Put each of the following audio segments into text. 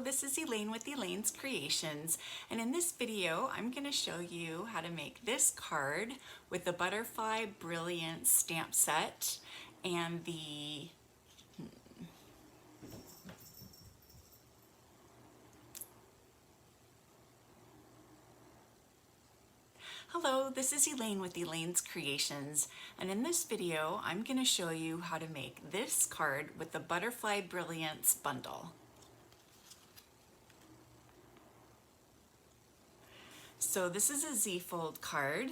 this is Elaine with Elaine's Creations, and in this video I'm going to show you how to make this card with the Butterfly Brilliance stamp set and the Hello, this is Elaine with Elaine's Creations, and in this video I'm going to show you how to make this card with the Butterfly Brilliance bundle. So this is a Z-fold card,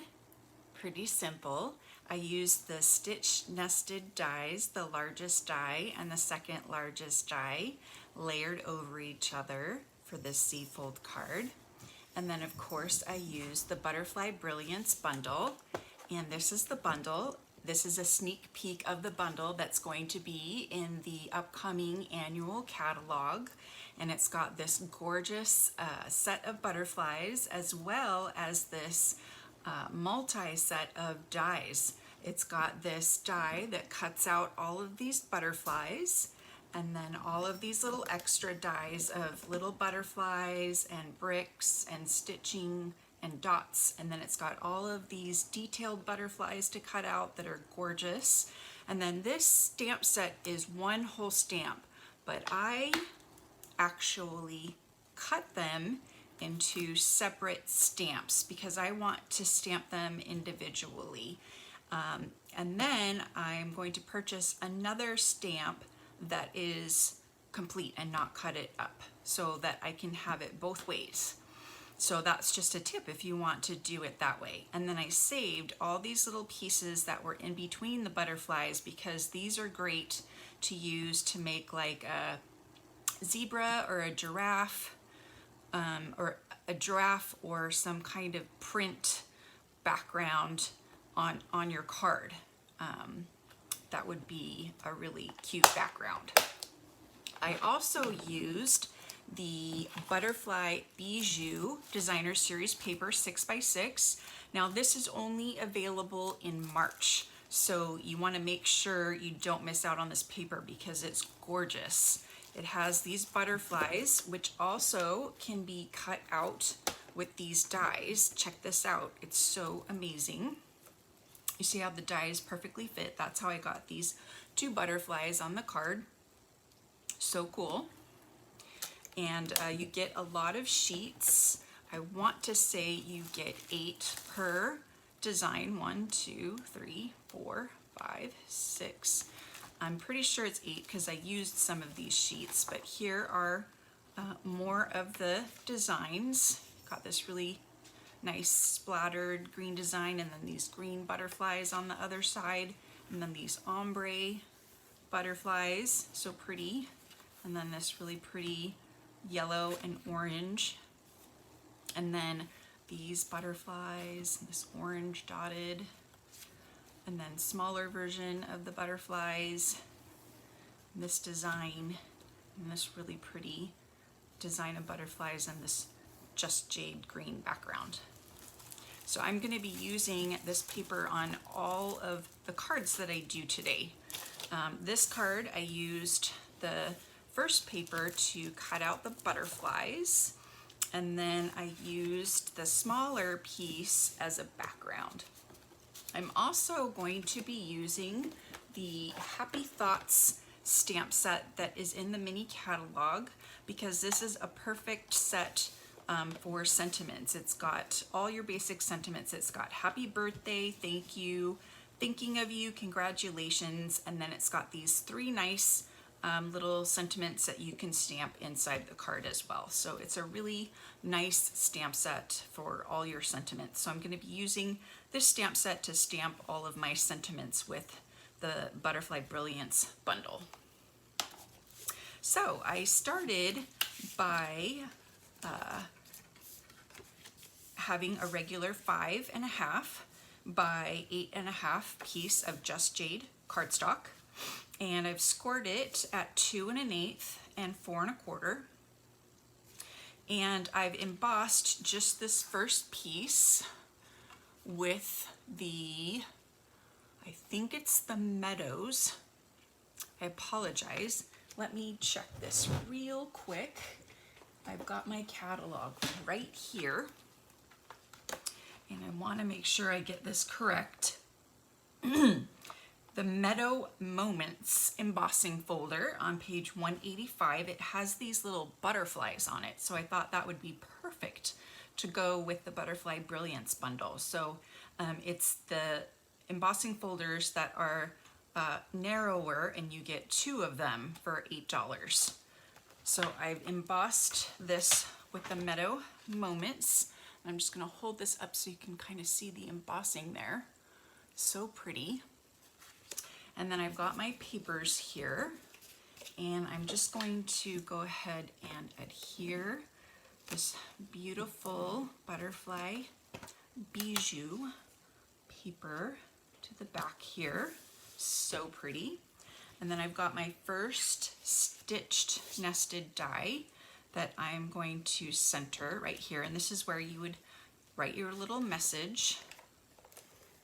pretty simple. I used the stitch nested dies, the largest die and the second largest die, layered over each other for this Z-fold card. And then of course I used the Butterfly Brilliance bundle, and this is the bundle. This is a sneak peek of the bundle that's going to be in the upcoming annual catalog, and it's got this gorgeous set of butterflies as well as this multi-set of dies. It's got this die that cuts out all of these butterflies, and then all of these little extra dies of little butterflies and bricks and stitching and dots, and then it's got all of these detailed butterflies to cut out that are gorgeous. And then this stamp set is one whole stamp, but I actually cut them into separate stamps because I want to stamp them individually. And then I'm going to purchase another stamp that is complete and not cut it up so that I can have it both ways. So that's just a tip if you want to do it that way. And then I saved all these little pieces that were in between the butterflies because these are great to use to make like a zebra or a giraffe, or some kind of print background on your card. That would be a really cute background. I also used the Butterfly Bijou Designer Series paper 6x6. Now this is only available in March, so you want to make sure you don't miss out on this paper because it's gorgeous. It has these butterflies, which also can be cut out with these dies. Check this out, it's so amazing. You see how the dies perfectly fit? That's how I got these two butterflies on the card. So cool. And you get a lot of sheets. I want to say you get 8 per design. 1, 2, 3, 4, 5, 6. I'm pretty sure it's 8 because I used some of these sheets, but here are more of the designs. Got this really nice splattered green design, and then these green butterflies on the other side, and then these ombre butterflies, so pretty, and then this really pretty yellow and orange, and then these butterflies, this orange dotted, and then smaller version of the butterflies, this design, and this really pretty design of butterflies, and this just jade green background. So I'm going to be using this paper on all of the cards that I do today. This card I used the first paper to cut out the butterflies, and then I used the smaller piece as a background. I'm also going to be using the Happy Thoughts stamp set that is in the mini catalog because this is a perfect set for sentiments. It's got all your basic sentiments. It's got happy birthday, thank you, thinking of you, congratulations, and then it's got these 3 nice little sentiments that you can stamp inside the card as well. So it's a really nice stamp set for all your sentiments. So I'm going to be using this stamp set to stamp all of my sentiments with the Butterfly Brilliance bundle. So I started by having a regular 5.5 by 8.5 piece of Just Jade cardstock, and I've scored it at 2 1/8 and 4 1/4, and I've embossed just this first piece with the, I think it's the Meadows. I apologize, let me check this real quick I've got my catalog right here, and I want to make sure I get this correct. The Meadow Moments embossing folder on page 185, it has these little butterflies on it, so I thought that would be perfect to go with the Butterfly Brilliance bundle. So it's the embossing folders that are narrower, and you get 2 of them for $8. So I've embossed this with the Meadow Moments. I'm just going to hold this up so you can kind of see the embossing there. So pretty. And then I've got my papers here, and I'm just going to go ahead and adhere this beautiful butterfly bijou paper to the back here. So pretty. And then I've got my first stitched nested die that I'm going to center right here, and this is where you would write your little message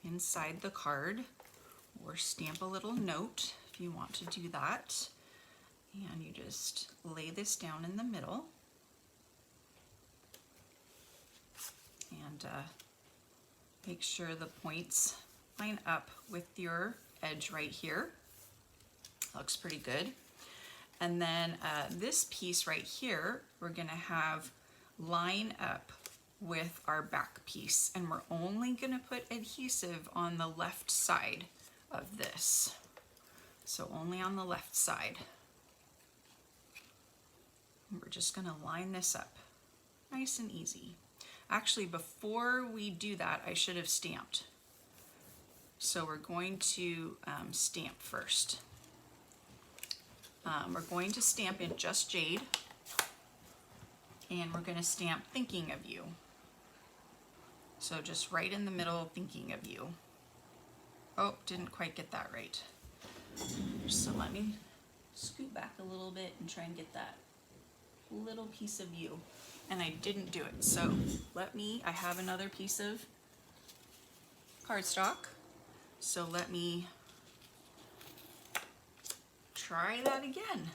inside the card, or stamp a little note if you want to do that. And you just lay this down in the middle, and make sure the points line up with your edge right here. Looks pretty good. And then this piece right here, we're gonna have line up with our back piece, and we're only gonna put adhesive on the left side of this. So only on the left side. We're just gonna line this up nice and easy. Actually, before we do that, I should have stamped. So we're going to stamp first. We're going to stamp in Just Jade, and we're going to stamp Thinking of You. So just right in the middle, Thinking of You. Oh, didn't quite get that right. So let me scoot back a little bit and try and get that little piece of you. And I didn't do it. So I have another piece of cardstock. So let me try that again.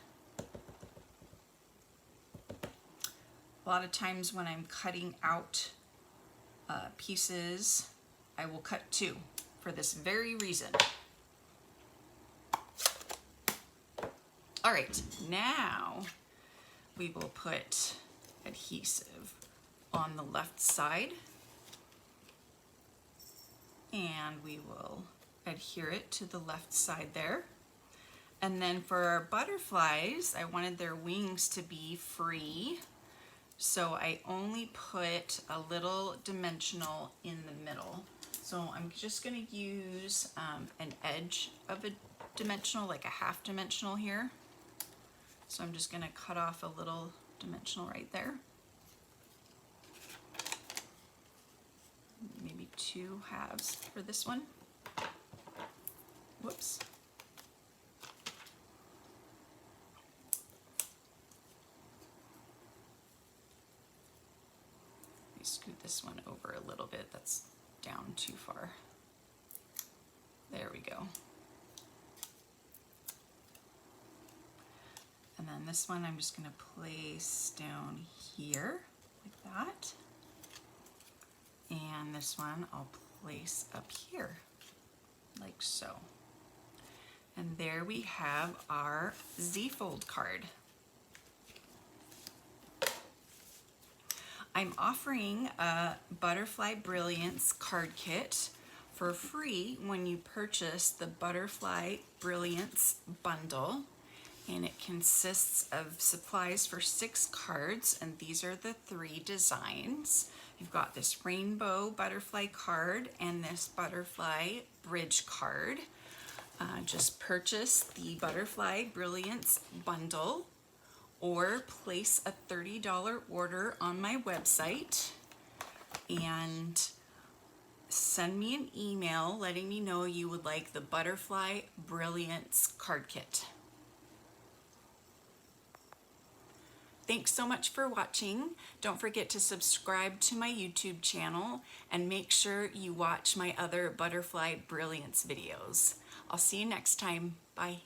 A lot of times when I'm cutting out pieces, I will cut 2 for this very reason. All right, now we will put adhesive on the left side, and we will adhere it to the left side there. And then for our butterflies, I wanted their wings to be free, so I only put a little dimensional in the middle. So I'm just going to use an edge of a dimensional, like a half dimensional here. So I'm just going to cut off a little dimensional right there. Maybe 2 halves for this one. Whoops. Let me scoot this one over a little bit. That's down too far. There we go. And then this one I'm just going to place down here like that. And this one I'll place up here like so. And there we have our Z-fold card. I'm offering a Butterfly Brilliance card kit for free when you purchase the Butterfly Brilliance bundle. And it consists of supplies for 6 cards, and these are the 3 designs. You've got this rainbow butterfly card and this butterfly bridge card. Just purchase the Butterfly Brilliance bundle or place a $30 order on my website and send me an email letting me know you would like the Butterfly Brilliance card kit. Thanks so much for watching. Don't forget to subscribe to my YouTube channel and make sure you watch my other Butterfly Brilliance videos. I'll see you next time. Bye.